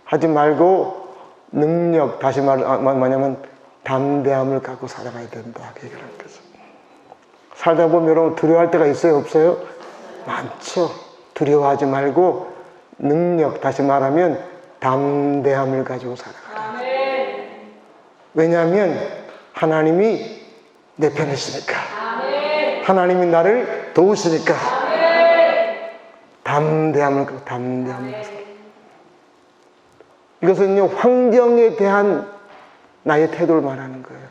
하지 말고 능력, 다시 뭐냐면 담대함을 갖고 살아가야 된다. 그 얘기를 하는 거죠. 살다 보면 여러분 두려워할 때가 있어요? 없어요? 많죠. 두려워하지 말고 능력, 다시 말하면 담대함을 가지고 살아가라. 왜냐하면 하나님이 내 편이시니까. 하나님이 나를 도우시니까. 담대함을 갖고 살아가라. 이것은요, 환경에 대한 나의 태도를 말하는 거예요.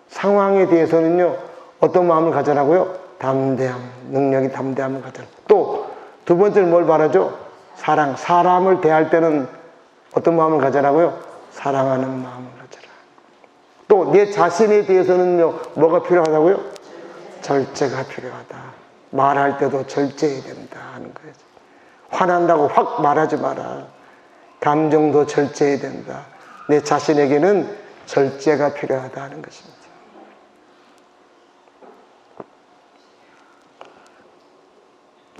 상황에 대해서는요, 어떤 마음을 가져라고요? 담대함, 능력이 담대함을 가져라. 또, 두 번째는 뭘 말하죠? 사랑. 사람을 대할 때는 어떤 마음을 가져라고요? 사랑하는 마음을 가져라. 또, 내 자신에 대해서는요, 뭐가 필요하다고요? 절제가 필요하다. 말할 때도 절제해야 된다 하는 거예요. 화난다고 확 말하지 마라. 감정도 절제해야 된다. 내 자신에게는 절제가 필요하다 하는 것입니다.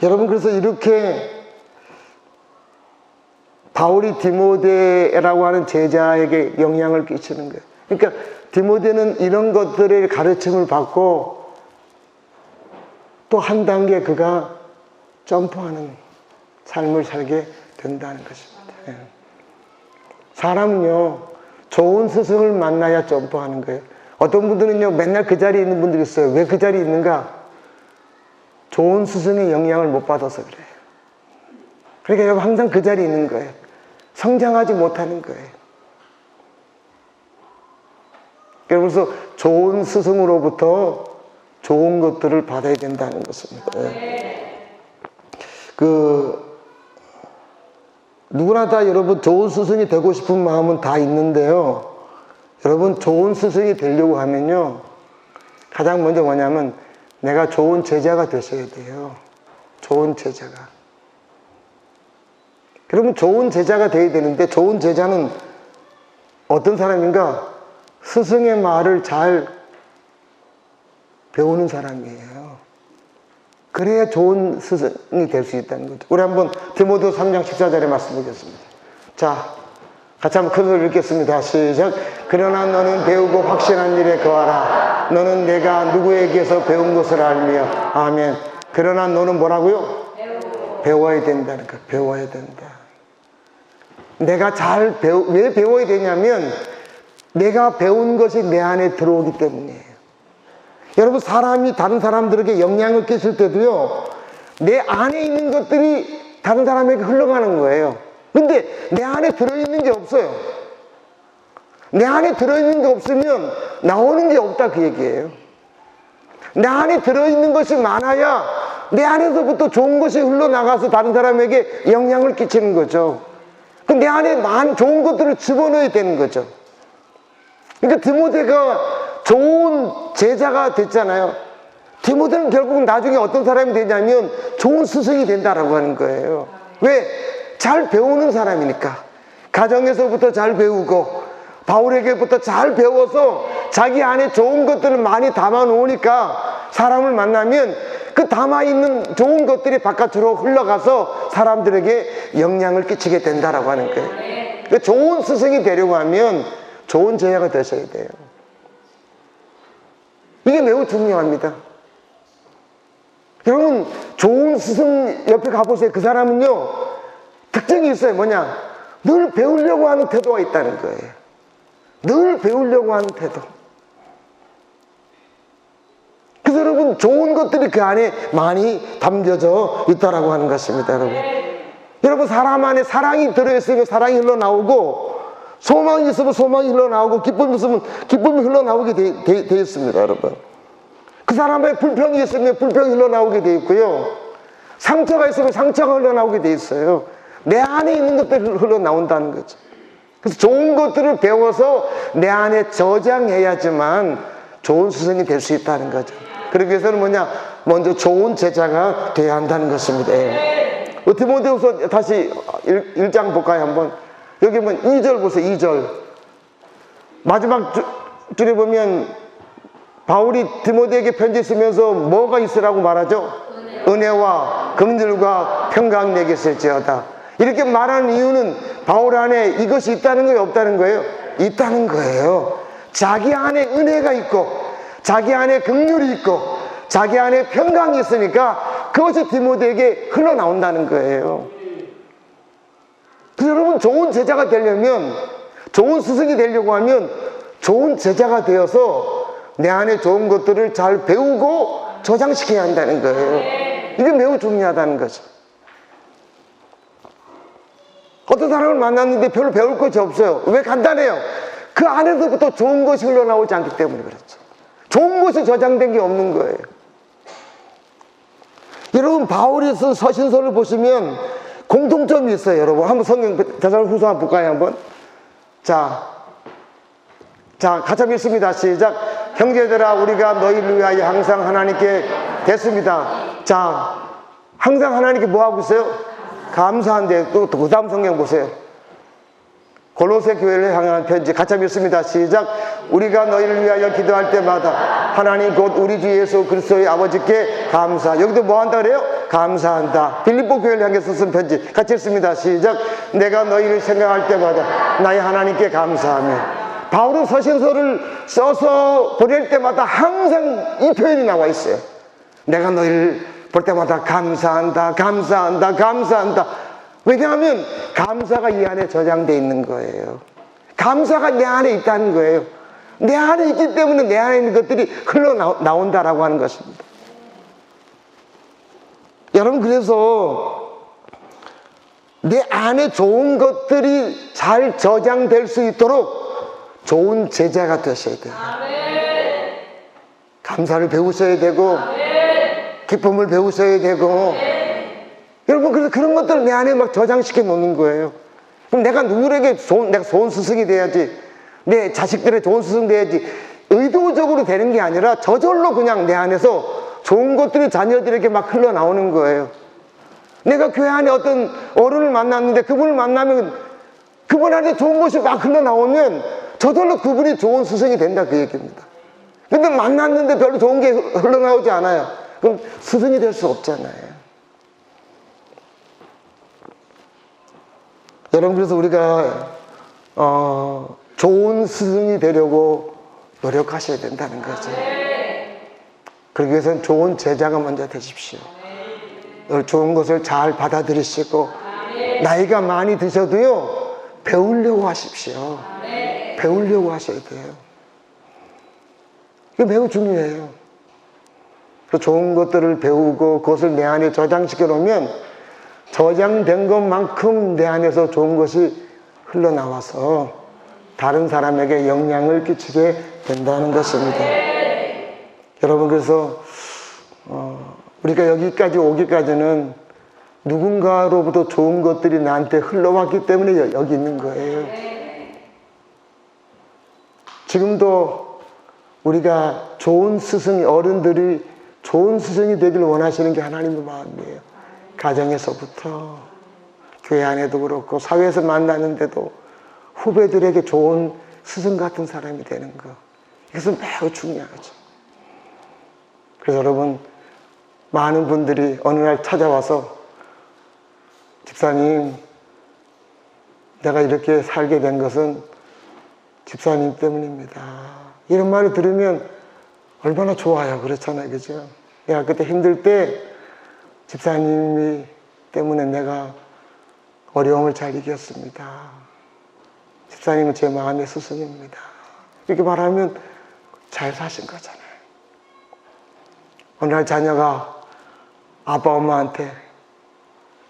여러분, 그래서 이렇게 바울이 디모데라고 하는 제자에게 영향을 끼치는 거예요. 그러니까 디모데는 이런 것들의 가르침을 받고 또 한 단계 그가 점프하는 삶을 살게 된다는 것입니다. 사람은요, 좋은 스승을 만나야 점프하는 거예요. 어떤 분들은요, 맨날 그 자리에 있는 분들이 있어요. 왜 그 자리에 있는가? 좋은 스승의 영향을 못 받아서 그래요. 그러니까 여러분 항상 그 자리에 있는 거예요. 성장하지 못하는 거예요. 그래서 좋은 스승으로부터 좋은 것들을 받아야 된다는 것입니다. 누구나 다 여러분 좋은 스승이 되고 싶은 마음은 다 있는데요. 여러분 좋은 스승이 되려고 하면요. 가장 먼저 뭐냐면 내가 좋은 제자가 되셔야 돼요. 좋은 제자가. 그러면 좋은 제자가 되어야 되는데 좋은 제자는 어떤 사람인가? 스승의 말을 잘 배우는 사람이에요. 그래야 좋은 스승이 될 수 있다는 거죠. 우리 한번 디모데 3장 14절에 말씀 보겠습니다. 자, 같이 한번 큰 소리로 읽겠습니다. 시작. 그러나 너는 배우고 확신한 일에 거하라. 너는 내가 누구에게서 배운 것을 알며. 아멘. 그러나 너는 뭐라고요? 배워야 된다는 거. 배워야 된다. 내가 왜 배워야 되냐면 내가 배운 것이 내 안에 들어오기 때문이에요. 여러분 사람이 다른 사람들에게 영향을 끼칠 때도요, 내 안에 있는 것들이 다른 사람에게 흘러가는 거예요. 근데 내 안에 들어있는 게 없어요. 내 안에 들어있는 게 없으면 나오는 게 없다 그 얘기예요. 내 안에 들어있는 것이 많아야 내 안에서부터 좋은 것이 흘러나가서 다른 사람에게 영향을 끼치는 거죠. 내 안에 많은 좋은 것들을 집어넣어야 되는 거죠. 그러니까 디모데가 좋은 제자가 됐잖아요. 디모데는 결국 나중에 어떤 사람이 되냐면 좋은 스승이 된다라고 하는 거예요. 왜? 잘 배우는 사람이니까. 가정에서부터 잘 배우고 바울에게부터 잘 배워서 자기 안에 좋은 것들을 많이 담아 놓으니까 사람을 만나면 그 담아있는 좋은 것들이 바깥으로 흘러가서 사람들에게 영향을 끼치게 된다라고 하는 거예요. 그러니까 좋은 스승이 되려고 하면 좋은 제자가 되셔야 돼요. 이게 매우 중요합니다. 여러분 좋은 스승 옆에 가보세요. 그 사람은요 특징이 있어요. 뭐냐? 늘 배우려고 하는 태도가 있다는 거예요. 늘 배우려고 하는 태도. 그래서 여러분 좋은 것들이 그 안에 많이 담겨져 있다라고 하는 것입니다. 여러분 사람 안에 사랑이 들어있으면 사랑이 흘러나오고, 소망이 있으면 소망이 흘러나오고, 기쁨이 있으면 기쁨이 흘러나오게 돼 있습니다. 여러분 그 사람의 불평이 있으면 불평이 흘러나오게 돼 있고요, 상처가 있으면 상처가 흘러나오게 돼 있어요. 내 안에 있는 것들이 흘러나온다는 거죠. 그래서 좋은 것들을 배워서 내 안에 저장해야지만 좋은 스승이 될 수 있다는 거죠. 그러기 위해서는 뭐냐? 먼저 좋은 제자가 돼야 한다는 것입니다. 디모데후서 다시 1장 볼까요? 한번. 여기 보면 2절 보세요. 2절 마지막 줄에 보면 바울이 디모데에게 편지 쓰면서 뭐가 있으라고 말하죠? 은혜와 긍휼과 평강 내게 있을지어다. 이렇게 말하는 이유는 바울 안에 이것이 있다는 거예요? 없다는 거예요? 있다는 거예요. 자기 안에 은혜가 있고 자기 안에 긍휼이 있고 자기 안에 평강이 있으니까 그것이 디모데에게 흘러나온다는 거예요. 그래서 여러분 좋은 제자가 되려면, 좋은 스승이 되려고 하면 좋은 제자가 되어서 내 안에 좋은 것들을 잘 배우고 저장시켜야 한다는 거예요. 이게 매우 중요하다는 거죠. 어떤 사람을 만났는데 별로 배울 것이 없어요. 왜? 간단해요. 그 안에서부터 좋은 것이 흘러나오지 않기 때문에 그렇죠. 좋은 것이 저장된 게 없는 거예요. 여러분 바울이 쓴 서신서를 보시면 공통점이 있어요. 여러분 한번 성경 데살로니가후서 한번 볼까요? 한번. 자 같이 한번 읽습니다. 시작. 형제들아 우리가 너희를 위하여 항상 하나님께 됐습니다. 자, 항상 하나님께 뭐 하고 있어요? 감사한데. 또 그 다음 성경 보세요. 골로새 교회를 향한 편지 같이 한번 읽습니다. 시작. 우리가 너희를 위하여 기도할 때마다 하나님 곧 우리 주 예수 그리스도의 아버지께 감사. 여기도 뭐 한다 그래요? 감사한다. 빌립보 교회를 향해서 쓴 편지 같이 읽습니다. 시작. 내가 너희를 생각할 때마다 나의 하나님께 감사하며. 바울은 서신서를 써서 보낼 때마다 항상 이 표현이 나와 있어요. 내가 너희를 볼 때마다 감사한다, 감사한다, 감사한다. 왜냐하면 감사가 이 안에 저장되어 있는 거예요. 감사가 내 안에 있다는 거예요. 내 안에 있기 때문에 내 안에 있는 것들이 흘러나온다라고 하는 것입니다. 여러분 그래서 내 안에 좋은 것들이 잘 저장될 수 있도록 좋은 제자가 되셔야 돼요. 감사를 배우셔야 되고, 기쁨을 배우셔야 되고, 여러분, 그래서 그런 것들을 내 안에 막 저장시켜 놓는 거예요. 그럼 내가 누구에게 내가 좋은 스승이 돼야지, 내 자식들의 좋은 스승 돼야지, 의도적으로 되는 게 아니라 저절로 그냥 내 안에서 좋은 것들이 자녀들에게 막 흘러나오는 거예요. 내가 교회 안에 어떤 어른을 만났는데 그분을 만나면 그분 안에 좋은 것이 막 흘러나오면 저절로 그분이 좋은 스승이 된다, 그 얘기입니다. 근데 만났는데 별로 좋은 게 흘러나오지 않아요. 그럼 스승이 될 수 없잖아요. 여러분, 그래서 우리가 좋은 스승이 되려고 노력하셔야 된다는 거죠. 그러기 위해서는 좋은 제자가 먼저 되십시오. 좋은 것을 잘 받아들이시고, 나이가 많이 드셔도요, 배우려고 하십시오. 배우려고 하셔야 돼요. 이게 매우 중요해요. 그 좋은 것들을 배우고 그것을 내 안에 저장시켜 놓으면 저장된 것만큼 내 안에서 좋은 것이 흘러나와서 다른 사람에게 영향을 끼치게 된다는 것입니다. 여러분, 그래서 우리가 여기까지 오기까지는 누군가로부터 좋은 것들이 나한테 흘러왔기 때문에 여기 있는 거예요. 지금도 우리가 좋은 스승이, 어른들이 좋은 스승이 되길 원하시는 게 하나님의 마음이에요. 가정에서부터, 교회 안에도 그렇고, 사회에서 만나는데도 후배들에게 좋은 스승 같은 사람이 되는 거, 이것은 매우 중요하죠. 그래서 여러분, 많은 분들이 어느 날 찾아와서, 집사님, 내가 이렇게 살게 된 것은 집사님 때문입니다, 이런 말을 들으면 얼마나 좋아요. 그렇잖아요, 그죠? 내가 그때 힘들 때 집사님이 때문에 내가 어려움을 잘 이겼습니다. 집사님은 제 마음의 스승입니다. 이렇게 말하면 잘 사신 거잖아요. 어느 날 자녀가 아빠, 엄마한테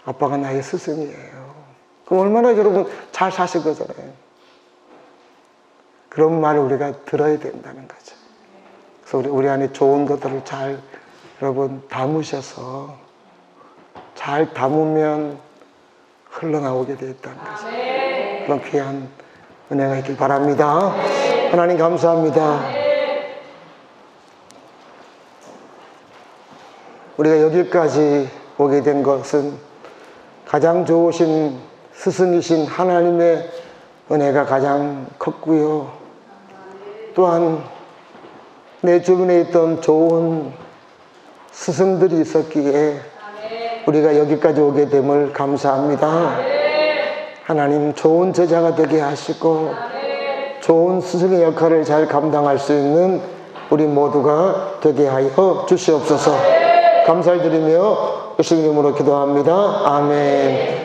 아빠가 나의 스승이에요, 그럼 얼마나 여러분 잘 사신 거잖아요. 그런 말을 우리가 들어야 된다는 거죠. 그래서 우리 안에 좋은 것들을 잘 여러분 담으셔서, 잘 담으면 흘러나오게 되어 있다는 거죠. 그런 귀한 은혜가 있길 바랍니다. 하나님 감사합니다. 우리가 여기까지 오게 된 것은 가장 좋으신 스승이신 하나님의 은혜가 가장 컸고요, 또한 내 주변에 있던 좋은 스승들이 있었기에 우리가 여기까지 오게 됨을 감사합니다. 하나님, 좋은 제자가 되게 하시고 좋은 스승의 역할을 잘 감당할 수 있는 우리 모두가 되게 하여 주시옵소서. 감사를 드리며 예수 이름으로 기도합니다. 아멘.